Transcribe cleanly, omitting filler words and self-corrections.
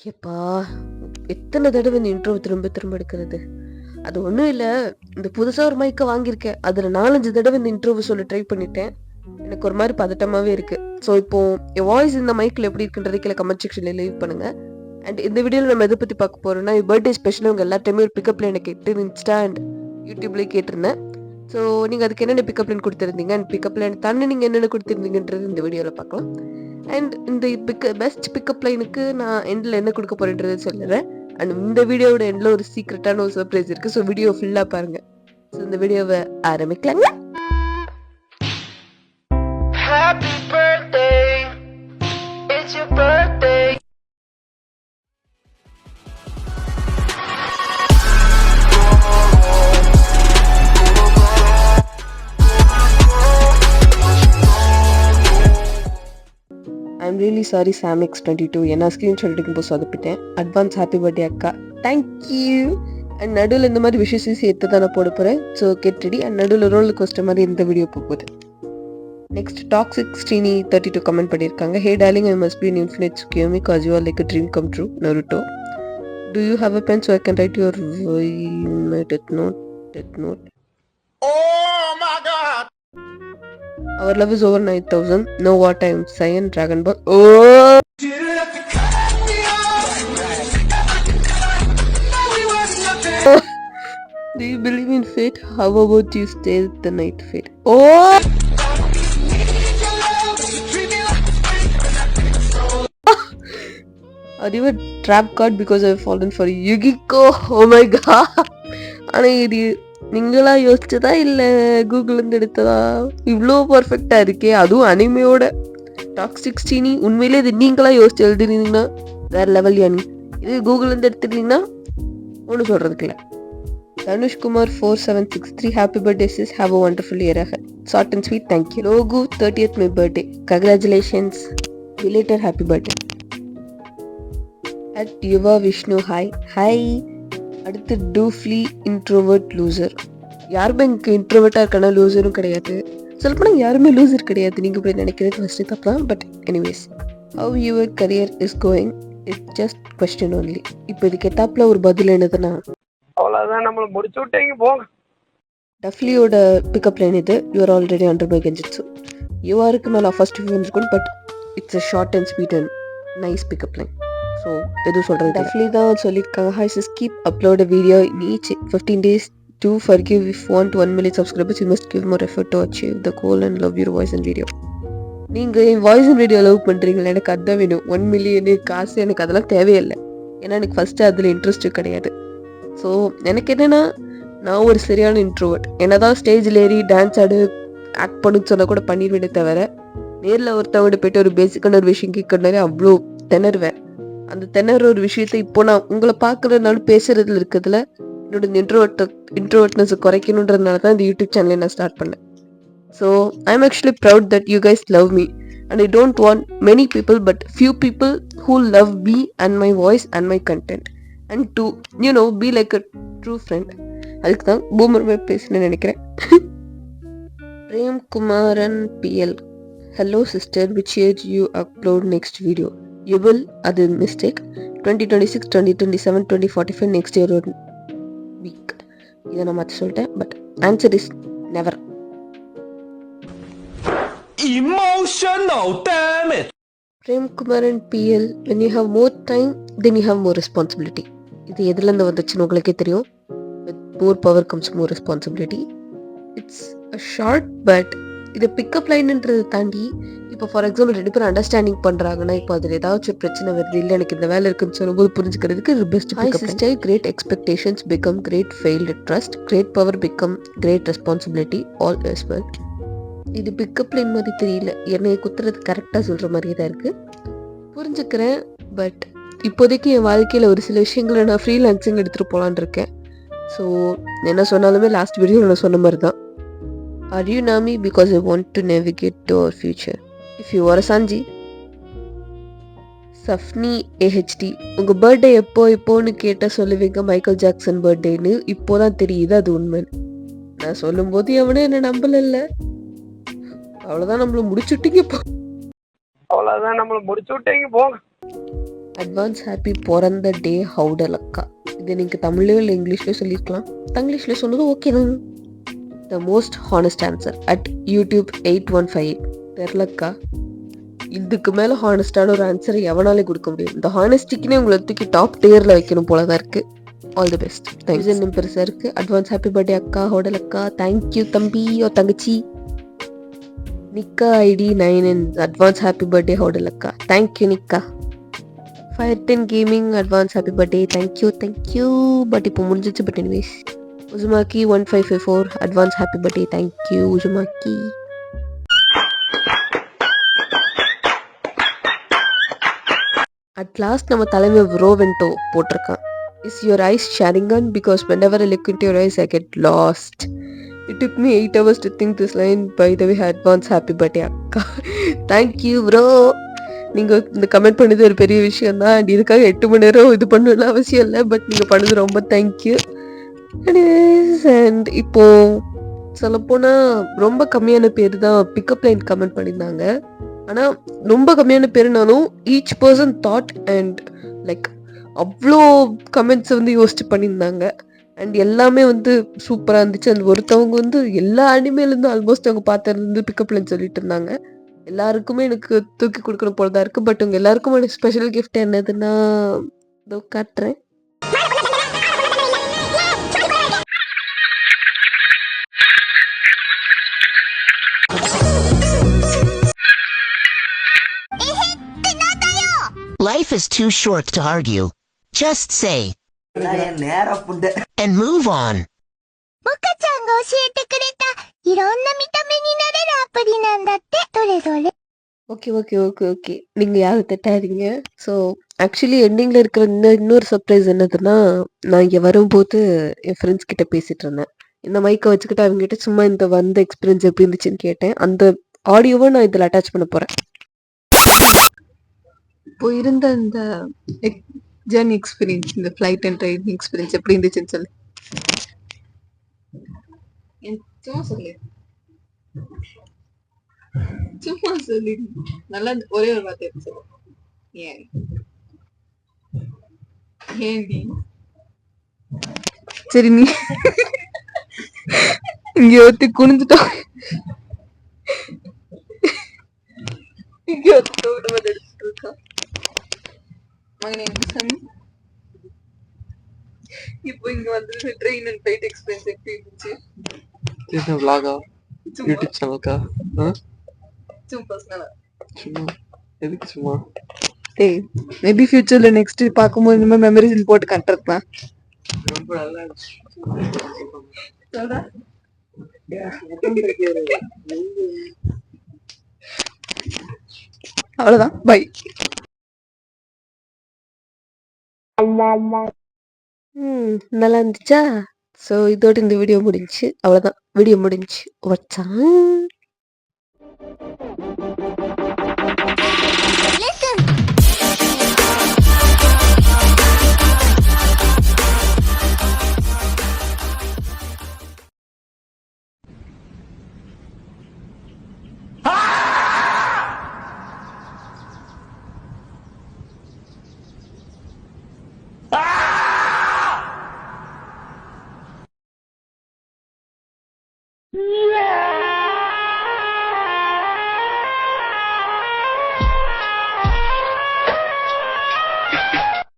எப்பா! எத்தன தடவ இந்த இன்ட்ரோவ திரும்ப திரும்ப எடுக்குறது? அது ஒண்ணும் இல்ல. இந்த புதுசா ஒரு மைக்க வாங்கியிருக்கேன். அதுல 4, 5 தடவ இந்த இன்ட்ரோவ சொல்ல ட்ரை பண்ணிட்டேன். எனக்கு ஒரு மாரி பதட்டமாவே இருக்கு. ஸோ இப்போ என் வாய்ஸ் இந்த மைக்ல எப்படி இருக்குன்றத கீழ கமெண்ட் செக்ஷன்ல லீவ் பண்ணுங்க. அண்ட் இந்த வீடியோல நம்ம எத பத்தி பார்க்க போறோம்னா, என் பர்த்டே ஸ்பெஷலா உங்க எல்லார்ட்டயுமே ஒரு பிக்கப் லைன கேட்டு இன்ஸ்டா அண்ட் யூடியூப்லயே கேட்டிருந்தேன். ஸோ நீங்க அதுக்கு என்னென்ன பிக்கப் லைன் குடுத்திருந்தீங்க அண்ட் பிக்கப் லைன் தாண்டி நீங்க என்னென்ன குடுத்திருந்தீங்கன்றது இந்த வீடியோல பார்க்கலாம். அண்ட் இந்த பெஸ்ட் பிக்கப் லைனுக்கு நான் எண்ட்ல என்ன குடுக்க போறேன்றத சொல்லிடுறேன். அண்ட் இந்த வீடியோவோட எண்ட்ல ஒரு சீக்ரெட்டான ஒரு சர்ப்ரைஸ் இருக்கு. ஸோ வீடியோ ஃபுல்லா பாருங்க. ஸோ இந்த வீடியோவ ஆரம்பிக்கலாங்களா? Happy birthday, it's your birthday. I'm really sorry SamX22 ஏன்னா ஸ்க்ரீன்ஷாட் எடுக்கும்போது சொதப்பிட்டேன். அட்வான்ஸ் ஹாப்பி பர்த்டே அக்கா. தேங்க்யூ. அண்ட் நடுவில் இந்த மாதிரி விஷயத்தையும் சேர்த்து தான் நான் போட போகிறேன். So get ready. அண்ட் நடுவில் ரோலர் கோஸ்டர் மாதிரி இந்த வீடியோ போகுது. நெக்ஸ்ட் டாக்ஸிக் ஸ்ரீனி 32 கமெண்ட் பண்ணியிருக்காங்க. Hey darling, I must be an infinite Tsukuyomi cause you are like a dream come true, Naruto. Do you have a pen so I can write your death note? Oh my god! Our love is over 9,000. Know what I am saying? Dragon Ball. Oh! Do you believe in fate? How about you stay the night fate? Oh! Are you a trap card because I have fallen for Yugiko? Oh my god! ஆனால் இது நீங்களா யோசிச்சதா இல்லை கூகுள்லேருந்து எடுத்ததா? இவ்வளோ பர்ஃபெக்டாக இருக்கே, அதுவும் அனிமையோட. Toxic ஸ்டீனி, உண்மையிலே இது நீங்களா யோசிச்சு எழுதிருந்தீங்கன்னா வேற லெவல் யானி. இது கூகுள்லேருந்து எடுத்துருந்தீங்கன்னா ஒன்றும் சொல்கிறதுக்கு இல்லை. Dhanushkumar 4763 happy birthday sis, have a wonderful year ahead. Short and sweet, thank you. Logu 30th my birthday, congratulations, belated happy birthday. At Yuva Vishnu, hi hi. அடுத்து டூஃப்லி இன்ட்ரோவர்ட் லூசர். யாருமே எனக்கு இன்ட்ரோவர்ட்டாக இருக்கானா லூசரும் கிடையாது. சொல்லப்போனால் யாருமே லூசர் கிடையாது. நீங்கள் இப்படி நினைக்கிறது ஃபஸ்ட்டு தப்பு தான். But anyways, have your career is going, it's just question only. இப்போ இதுக்கு எத்தாப்பில் ஒரு பதில் என்னதுன்னா, அவ்வளோதான், நம்மளை முடிச்சு விட்டீங்க போங்க. டஃப்லியோட பிக்கப் லைன் இது. You're already under by genjutsu. யூஆருக்கு மேலே ஃபர்ஸ்ட் இருக்கும். But it's a short and sweet and nice pickup line. So எதுவும் சொல்கிறது டெஃப்லி தான் சொல்லியிருக்காங்க. Hi sis, keep upload a video in each 15 days to forgive if you want 1 million subscribers. You must give more effort to achieve the goal and love your voice and video. நீங்கள் என் voice and video love பண்ணுறீங்களா? எனக்கு அதுதான் வேணும். 1 million காசு எனக்கு அதெல்லாம் தேவையில்லை. ஏன்னா எனக்கு ஃபஸ்ட்டு அதில் இன்ட்ரெஸ்ட்டு கிடையாது. ஸோ எனக்கு என்னென்னா, நான் ஒரு சரியான இன்ட்ரோவர்ட். என்ன தான் ஸ்டேஜில் ஏறி டான்ஸ் ஆடு ஆக்ட் பண்ணுன்னு சொன்னால் கூட பண்ணிடுவேனே தவிர, நேரில் ஒருத்தவங்கிட்ட போய்ட்டு ஒரு பேசிக்கான ஒரு விஷயம் கேட்கணுன்னாலே அவ்வளோ திணறுவேன். அந்த திணற ஒரு விஷயத்தை இப்போ நான் உங்களை பார்க்குறதுனாலும் பேசுறதுல இருக்கிறதுல என்னோட இன்ட்ரோவர்ட்னஸை குறைக்கணுன்றதுனால தான் இந்த யூடியூப் சேனலை நான் ஸ்டார்ட் பண்ணேன். So I am actually proud that you guys love me and I don't want many people but few people who love me and my voice and my content and to be like a true friend. அதுக்கு தான் boomer பேசுன்னு நினைக்கிறேன். Prem Kumaran PL, hello sister, which year you upload next video? You will, அது mistake. 2026, 2027, 2045 next year ஒரு week. இதை நான் மாற்றி சொல்லிட்டேன். But answer is never. Emotional, damn it. Prem Kumaran PL, when you have more time then you have more responsibility. இது எதுலேருந்து வந்துச்சுன்னு உங்களுக்கே தெரியும். With more power comes more responsibility. It's a short but இதை பிக்கப் லைன்ன்றதை தாண்டி இப்போ ஃபார் எக்ஸாம்பிள் 2 பேரும் understanding பண்ணுறாங்கன்னா, இப்போ அதில் ஏதாச்சும் பிரச்சனை வருது, இல்லை எனக்கு இந்த வேலை இருக்குன்னு சொல்லும்போது புரிஞ்சுக்கிறதுக்கு இது best. Hi sister, great expectations become great failed trust, great power become great responsibility, all is well. இது பிக்கப் லைன் மாதிரி தெரியல, என்னை குத்துறது கரெக்டாக சொல்கிற மாதிரியே தான் இருக்குது. புரிஞ்சுக்கிறேன். பட் இப்போதைக்கு என் வாழ்க்கையில் ஒரு சில விஷயங்களை நான் ஃப்ரீலான்சிங் எடுத்துகிட்டு போகலான் இருக்கேன். ஸோ என்ன சொன்னாலுமே லாஸ்ட் வீடியோவில் நான் சொன்ன மாதிரி தான். Are you Nami? Because I want to navigate to our future. If you are a Sanji. சஃப்னி AHT, உங்கள் பர்த்டே எப்போன்னு கேட்டால் சொல்லுவீங்க மைக்கேல் ஜாக்சன் பர்த்டேன்னு. இப்போதான் தெரியுது அது உண்மைன்னு. நான் சொல்லும்போது எவனே என்ன நம்பல. அவ்வளோதான், நம்மளை முடிச்சுட்டீங்க. அவ்வளோதான், நம்மளை முடிச்சு விட்டீங்க போங்க. அட்வான்ஸ் ஹாப்பி பிறந்த டே ஹவுடலக்கா. இது நீங்கள் தமிழ்லையோ இல்லை இங்கிலீஷ்லையோ சொல்லியிருக்கலாம். தங்கிலீஷில் சொன்னது ஓகே தான். The most honest answer at YouTube 8158. தெரிலக்கா, இதுக்கு மேலே ஹானஸ்டான ஒரு ஆன்சர் எவனாலே கொடுக்க முடியும். இந்த ஹானஸ்டிக்குனே உங்களை தூக்கி டாப் டியரில் வைக்கணும் போல தான் இருக்குது. All the best. தேங்க்ஸ். இன்னும் பெருசாக இருக்குது. அட்வான்ஸ் ஹாப்பி பர்த்டே அக்கா, ஹோடல் அக்கா. தேங்க்யூ தம்பி ஓ தங்கச்சி. நிக்கா ஐடி 9 அட்வான்ஸ் ஹாப்பி பர்த்டே ஹோடல் அக்கா. தேங்க்யூ நிக்கா. Fire 10 gaming advance happy birthday. Thank you. But இப்போ முடிஞ்சிச்சு. But anyways. Uzumaki 1554 advance happy birthday. Thank you Uzumaki. At last நம்ம தலைமை ரோவென்டோ போட்டிருக்கான். Is your eyes sharing on because whenever I look into your eyes I get lost. It took me 8 hours to think this line. By the way, advance happy birthday அக்கா. Thank you bro. நீங்கள் இந்த comment பண்ணது ஒரு பெரிய விஷயம் தான். And இதுக்காக 8 மணி நேரம் இது பண்ணலாம் அவசியம் இல்லை. பட் நீங்கள் பண்ணது ரொம்ப தேங்க்யூ. அண்ட் இப்போது சொல்லப்போனால் ரொம்ப கம்மியான பேர் தான் பிக்கப் லைன் கமெண்ட் பண்ணியிருந்தாங்க. ஆனால் ரொம்ப கம்மியான பேருனாலும் each person thought and like அவ்வளோ கமெண்ட்ஸை வந்து யோசிச்சு பண்ணியிருந்தாங்க. அண்ட் எல்லாமே வந்து சூப்பராக இருந்துச்சு. அந்த ஒருத்தவங்க வந்து எல்லா அனிமேலேருந்து ஆல்மோஸ்ட் அவங்க பார்த்துருந்து பிக்கப் லைன் சொல்லிட்டு இருந்தாங்க. எல்லாருக்குமே எனக்கு தூக்கி கொடுக்கணும் போல தான் இருக்குது. பட் உங்கள் எல்லாருக்கும் ஒரு ஸ்பெஷல் கிஃப்ட் என்னதுன்னா இதோ காட்டுறேன். Life is too short to argue. Just say and move on. モカちゃんが教えてくれたいろんな見た目になれるアプリなんだって。どれどれ？ okay நீங்கள் யாரும் திட்டாதீங்க. ஸோ ஆக்சுவலி எண்டிங்கில் இருக்கிற இன்னொரு சர்ப்ரைஸ் என்னதுன்னா, நான் இங்கே வரும்போது என் ஃப்ரெண்ட்ஸ் கிட்ட பேசிகிட்டு இருந்தேன். இந்த மைக்கை வச்சுக்கிட்டு அவங்ககிட்ட சும்மா இந்த வந்த எக்ஸ்பீரியன்ஸ் எப்படி இருந்துச்சுன்னு கேட்டேன். அந்த ஆடியோவை நான் இதில் அட்டாச் பண்ண போகிறேன். இப்போ இருந்த இந்த ஜர்னி எக்ஸ்பீரியன்ஸ், இந்த ஃப்ளைட் அண்ட் ட்ரெயின் எக்ஸ்பீரியன்ஸ் எப்படி இருந்துச்சுன்னு சொல்லு. சும்மா சொல்லி நல்லா ஒரே ஒரு வார்த்தை சொல்லு. ஏன்டி சரி நீ இங்க ஒருத்தி குனிஞ்சுட்டோம். இங்க ஒருத்தி இருக்கா மகனே சன். இப்போ இங்க வந்து ட்ரெயின் அண்ட் ஃப்ளைட் எக்ஸ்பீரியன்ஸ் எப்படி இருந்துச்சு? என்ன vlog-ஆ? யூடியூப் சேனலுக்கா? சும்மா எதுக்கு சும்மா? டேய் மேபி ஃபியூச்சர்ல நெக்ஸ்ட் பார்க்கும்போது இந்த மாதிரி மெமரிஸ் போட்டு கட்டுறதுதான். ரொம்ப நல்லா இருந்துச்சு. சொல்றா அவ்வளவுதான். பை. நல்லா இருந்துச்சா? ஸோ இதோட இந்த வீடியோ முடிஞ்சுச்சு. அவ்வளோதான், வீடியோ முடிஞ்சுச்சு. வச்சான்.